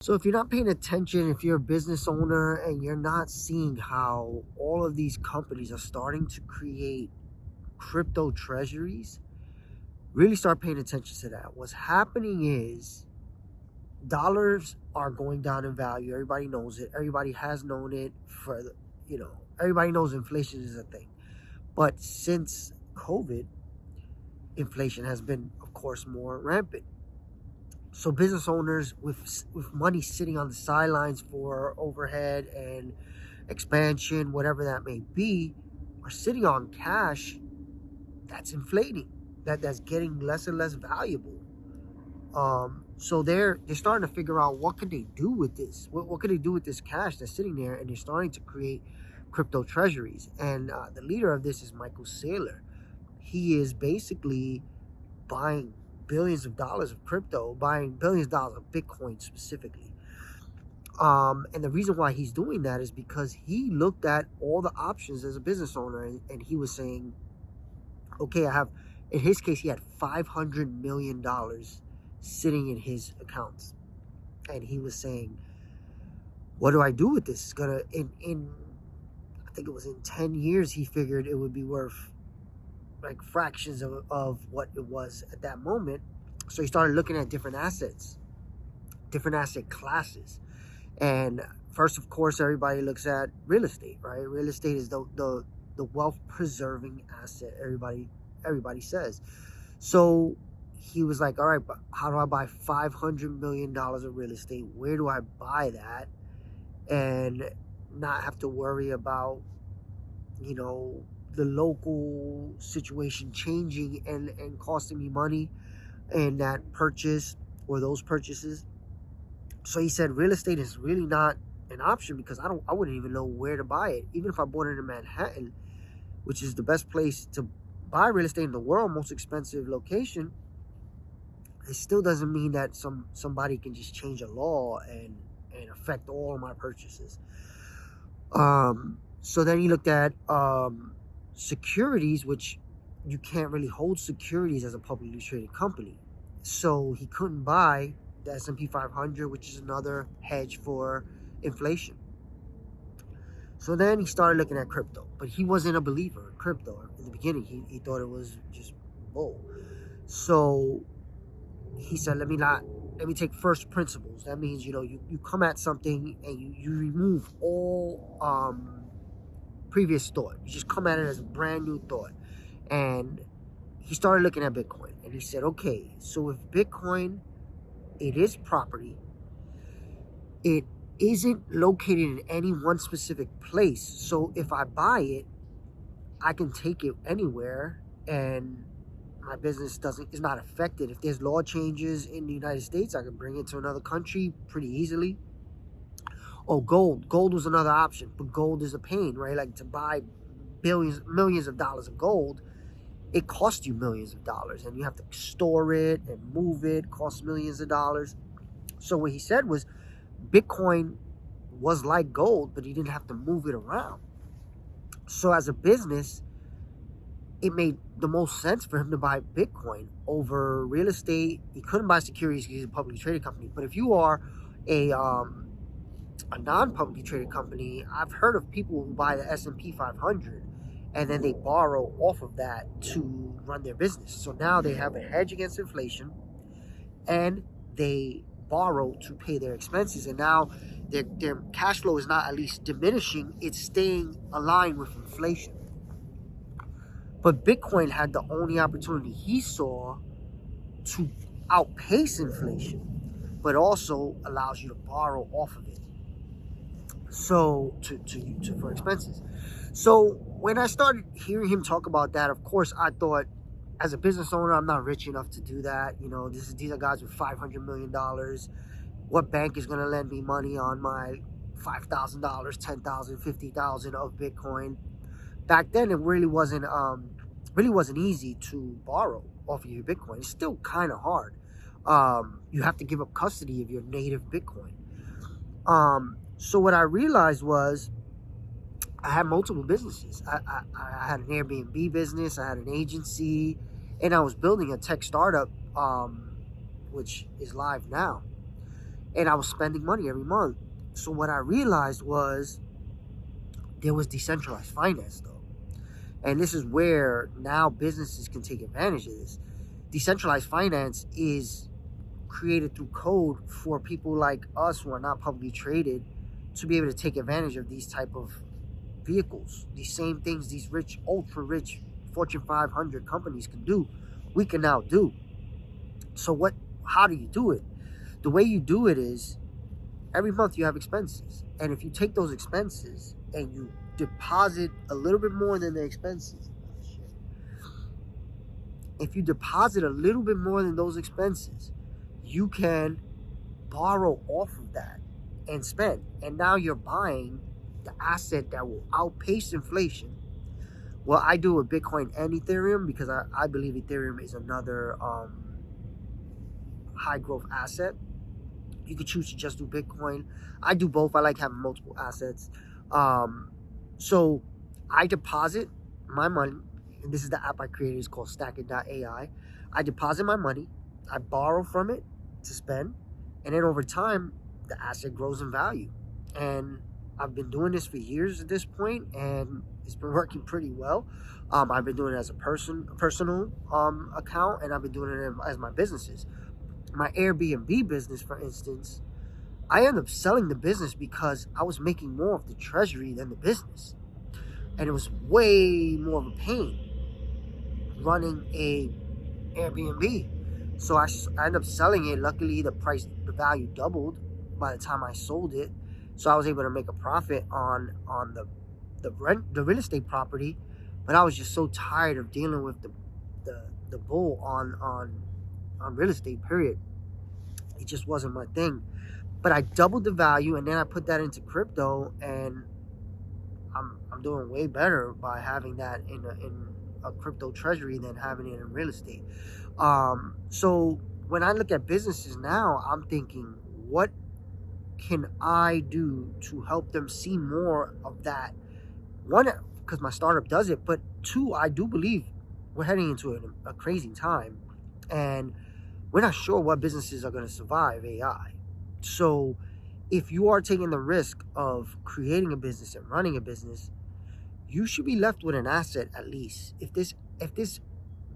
So if you're not paying attention, if you're a business owner and you're not seeing how all of these companies are starting to create crypto treasuries, really start paying attention to that. What's happening is dollars are going down in value. Everybody knows it. Everybody has known it everybody knows inflation is a thing. But since COVID, inflation has been, of course, more rampant. So business owners with money sitting on the sidelines for overhead and expansion, whatever that may be, are sitting on cash that's inflating, that's getting less and less valuable. So they're starting to figure out what could they do with this. What could they do with this cash that's sitting there, and they're starting to create crypto treasuries. And the leader of this is Michael Saylor. He is basically buying billions of dollars of crypto, buying billions of dollars of Bitcoin specifically. And the reason why he's doing that is because he looked at all the options as a business owner, and he was saying, okay, in his case, he had $500 million sitting in his accounts. And he was saying, what do I do with this? It's gonna, I think it was in 10 years, he figured it would be worth like fractions of what it was at that moment. So he started looking at different assets, different asset classes. And first, of course, everybody looks at real estate, right? Real estate is the wealth preserving asset, everybody says. So he was like, all right, but how do I buy $500 million of real estate? Where do I buy that and not have to worry about, the local situation changing and costing me money in that purchase or those purchases? So he said real estate is really not an option because I wouldn't even know where to buy it. Even if I bought it in Manhattan, which is the best place to buy real estate in the world, most expensive location, it still doesn't mean that somebody can just change a law and affect all of my purchases. So then he looked at securities, which you can't really hold securities as a publicly traded company. So he couldn't buy the S&P 500, which is another hedge for inflation. So then he started looking at crypto, but he wasn't a believer in crypto in the beginning. He thought it was just bull. So he said, let me take first principles. That means, you come at something and you remove all previous thought. You just come at it as a brand new thought. And he started looking at Bitcoin, and he said, okay, so if Bitcoin, it is property, it isn't located in any one specific place. So if I buy it, I can take it anywhere, and my business is not affected. If there's law changes in the United States, I can bring it to another country pretty easily. Oh, gold was another option, but gold is a pain, right? Like to buy millions of dollars of gold, it costs you millions of dollars, and you have to store it and move it, costs millions of dollars. So what he said was Bitcoin was like gold, but he didn't have to move it around. So as a business, it made the most sense for him to buy Bitcoin over real estate. He couldn't buy securities because he's a publicly traded company. But if you are a non-publicly traded company, I've heard of people who buy the S&P 500 and then they borrow off of that to run their business. So now they have a hedge against inflation, and they borrow to pay their expenses. And now their cash flow is not at least diminishing, it's staying aligned with inflation. But Bitcoin had the only opportunity he saw to outpace inflation, but also allows you to borrow off of it. So for expenses. So when I started hearing him talk about that, of course, I thought, as a business owner, I'm not rich enough to do that. These are guys with $500 million. What bank is going to lend me money on my $5,000, $10,000, $50,000 of Bitcoin? Back then, it really wasn't easy to borrow off of your Bitcoin. It's still kind of hard. You have to give up custody of your native Bitcoin. So what I realized was I had multiple businesses. I had an Airbnb business, I had an agency, and I was building a tech startup, which is live now. and I was spending money every month. So what I realized was there was decentralized finance though. And this is where now businesses can take advantage of this. Decentralized finance is created through code for people like us who are not publicly traded to be able to take advantage of these type of vehicles. These same things these rich, ultra rich Fortune 500 companies can do, we can now do. So how do you do it? The way you do it is every month you have expenses. And if you take those expenses and you deposit a little bit more than the expenses, if you deposit a little bit more than those expenses, you can borrow off of that and spend. And now you're buying the asset that will outpace inflation. Well, I do with Bitcoin and Ethereum because I believe Ethereum is another high growth asset. You could choose to just do Bitcoin. I do both. I like having multiple assets. So I deposit my money. And this is the app I created. It's called Stackit.ai. I deposit my money. I borrow from it to spend. And then over time, the asset grows in value. And I've been doing this for years at this point, and it's been working pretty well. I've been doing it as a personal account, and I've been doing it as my businesses. My Airbnb business, for instance, I ended up selling the business because I was making more of the treasury than the business. And it was way more of a pain running a Airbnb. So I ended up selling it. Luckily, the value doubled by the time I sold it. So I was able to make a profit on the real estate property. But I was just so tired of dealing with the bull on real estate, period. It just wasn't my thing. But I doubled the value, and then I put that into crypto, and I'm doing way better by having that in a crypto treasury than having it in real estate. So when I look at businesses now, I'm thinking, what can I do to help them see more of that? One, because my startup does it, but two, I do believe we're heading into a crazy time, and we're not sure what businesses are going to survive AI. So if you are taking the risk of creating a business and running a business, you should be left with an asset at least. If this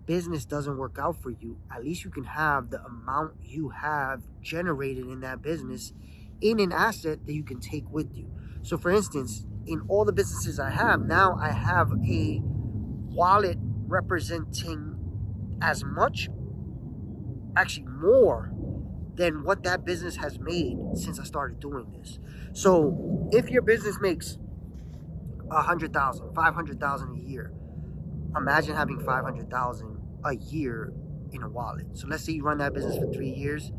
business doesn't work out for you, at least you can have the amount you have generated in that business in an asset that you can take with you. So for instance, in all the businesses I have, now I have a wallet representing as much, actually more, than what that business has made since I started doing this. So if your business makes 100,000, 500,000 a year, imagine having 500,000 a year in a wallet. So let's say you run that business for 3 years,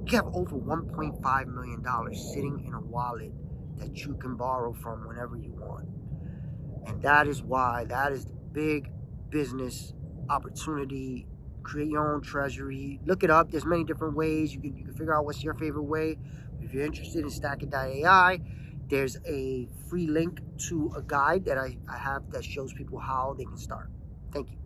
you have over $1.5 million sitting in a wallet that you can borrow from whenever you want. And that is the big business opportunity. Create your own treasury. Look it up. There's many different ways. You can figure out what's your favorite way. If you're interested in Stackit.ai, there's a free link to a guide that I have that shows people how they can start. Thank you.